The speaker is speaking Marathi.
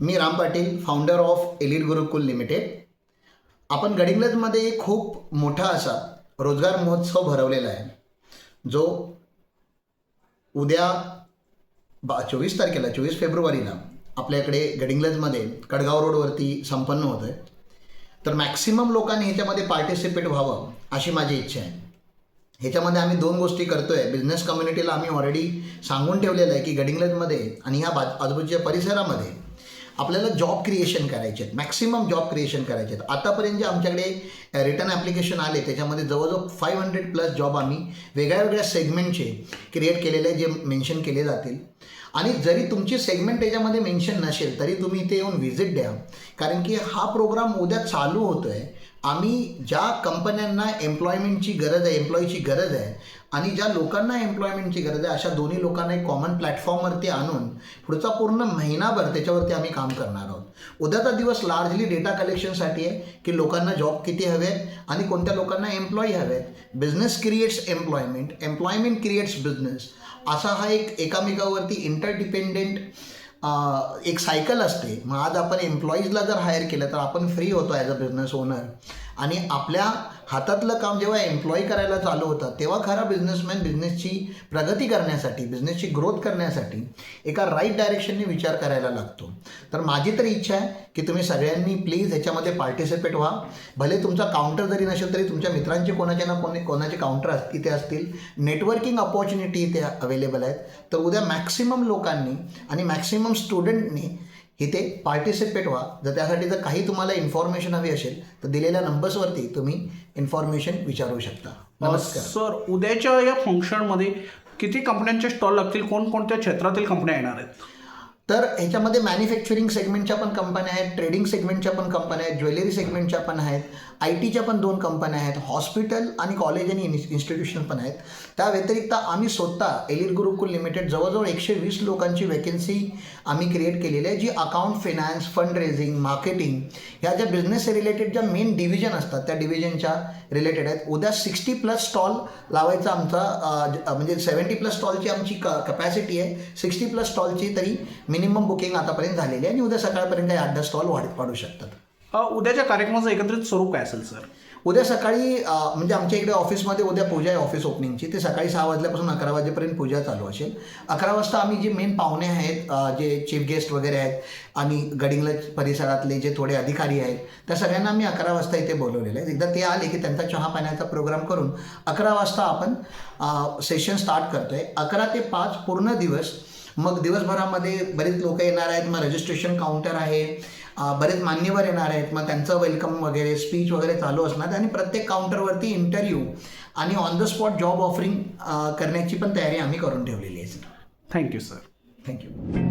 Me Ram Patil, founder of elite Gurukul limited. आपण गडिंग्लजमध्ये एक खूप मोठा असा रोजगार महोत्सव भरवलेला आहे, जो उद्या 24 तारखेला 24 फेब्रुवारीला आपल्याकडे गडिंग्लजमध्ये कडगाव रोडवरती संपन्न होतं आहे. तर मॅक्सिमम लोकांनी ह्याच्यामध्ये पार्टिसिपेट व्हावं अशी माझी इच्छा आहे. ह्याच्यामध्ये आम्ही दोन गोष्टी करतो आहे. बिझनेस कम्युनिटीला आम्ही ऑलरेडी सांगून ठेवलेलं आहे की गडिंग्लजमध्ये आणि ह्या आजूबाजूच्या परिसरामध्ये आपल्याला जॉब क्रिएशन करायचे आहेत, मॅक्सिमम जॉब क्रिएशन करायचे आहेत. आतापर्यंत जे आमच्याकडे रिटर्न ॲप्लिकेशन आले त्याच्यामध्ये जवळजवळ 500+ जॉब आम्ही वेगळ्या वेगळ्या सेगमेंटचे क्रिएट केलेले आहे, जे मेन्शन केले जातील. आणि जरी तुमची सेगमेंट त्याच्यामध्ये मेन्शन नसेल तरी तुम्ही इथे येऊन व्हिजिट द्या, कारण की हा प्रोग्राम उद्या चालू होतो आहे. आम्ही ज्या कंपन्यांना एम्प्लॉयमेंटची गरज आहे, एम्प्लॉईची गरज आहे आणि ज्या लोकांना एम्प्लॉयमेंटची गरज आहे, अशा दोन्ही लोकांना एक कॉमन प्लॅटफॉर्मवरती आणून पुढचा पूर्ण महिनाभर त्याच्यावरती आम्ही काम करणार आहोत. उद्याचा दिवस लार्जली डेटा कलेक्शनसाठी आहे की लोकांना जॉब किती हवे आहेत आणि कोणत्या लोकांना एम्प्लॉई हवे आहेत. Business creates employment, employment creates business, असा हा एक एकामेकावरती इंटरडिपेंडेंट एक सायकल असते. मग आज आपण एम्प्लॉईजला जर हायर केलं तर आपण फ्री होतो ॲज अ बिझनेस ओनर, आणि आपल्या हातातलं काम जेव्हा एम्प्लॉई करायला चालू होतं तेव्हा खरा बिझनेसमॅन बिझनेसची प्रगती करण्यासाठी, बिझनेसची ग्रोथ करण्यासाठी एका राईट डायरेक्शनने विचार करायला लागतो. तर माझी तर इच्छा आहे की तुम्ही सगळ्यांनी प्लीज ह्याच्यामध्ये पार्टिसिपेट व्हा. भले तुमचा काउंटर जरी नसेल तरी तुमच्या मित्रांचे कोणाचे ना कोणाचे काउंटर इथे असतील. नेटवर्किंग अपॉर्च्युनिटी इथे अवेलेबल आहेत. तर उद्या मॅक्सिमम लोकांनी आणि मॅक्सिमम स्टुडंटनी इथे पार्टिसिपेट व्हा. जर त्यासाठी जर काही तुम्हाला इन्फॉर्मेशन हवी असेल तर दिलेल्या नंबर्सवरती तुम्ही इन्फॉर्मेशन विचारू शकता. नमस्कार सर, उद्याच्या या फंक्शनमध्ये किती कंपन्यांचे स्टॉल लागतील, कोणकोणत्या क्षेत्रातील कंपन्या येणार आहेत? तर ह्याच्यामध्ये मॅन्युफॅक्चरिंग सेगमेंटच्या पण कंपन्या आहेत, ट्रेडिंग सेगमेंटच्या पण कंपन्या आहेत, ज्वेलरी सेगमेंटच्या पण आहेत, IT च्या पण 2 कंपन्या आहेत, हॉस्पिटल आणि कॉलेज आणि इन्स्टिट्यूशन पण आहेत. त्या व्यतिरिक्त आम्ही स्वतः एलिट गुरुकुल लिमिटेड जवळजवळ 120 लोकांची वॅकेन्सी आम्ही क्रिएट केलेली आहे, जी account, finance, fund raising, marketing ह्या ज्या बिझनेस रिलेटेड ज्या मेन डिव्हिजन असतात त्या डिव्हिजनच्या रिलेटेड आहेत. उद्या 60+ स्टॉल लावायचा आमचा म्हणजे 70+ स्टॉलची आमची कपॅसिटी आहे. 60+ स्टॉलची तरी मिनिमम बुकिंग आतापर्यंत झालेली आहे आणि उद्या सकाळपर्यंत 8-10 स्टॉल वाढू शकतात. उद्याच्या कार्यक्रमाचं एकत्रित स्वरूप काय असेल सर? उद्या सकाळी म्हणजे आमच्या इकडे ऑफिसमध्ये उद्या पूजा आहे ऑफिस ओपनिंगची. ते सकाळी 6 वाजल्यापासून 11 वाजेपर्यंत पूजा चालू असेल. 11 वाजता आम्ही जे मेन पाहुणे आहेत, जे चीफ गेस्ट वगैरे आहेत आणि गडिंग्लज परिसरातले जे थोडे अधिकारी आहेत, त्या सगळ्यांना आम्ही 11 वाजता इथे बोलवलेलं आहे. एकदा ते आले की त्यांचा चहा पाण्याचा प्रोग्राम करून 11 वाजता आपण सेशन स्टार्ट करतो आहे. 11 ते 5 पूर्ण दिवस. मग दिवसभरामध्ये बरेच लोक येणार आहेत. मग रजिस्ट्रेशन काउंटर आहे, बरेच मान्यवर येणार आहेत. मग त्यांचं वेलकम वगैरे, स्पीच वगैरे चालू असणार आणि प्रत्येक काउंटरवरती इंटरव्ह्यू आणि on the spot job offering करण्याची पण तयारी आम्ही करून ठेवलेली आहे सर. Thank you sir. थँक्यू.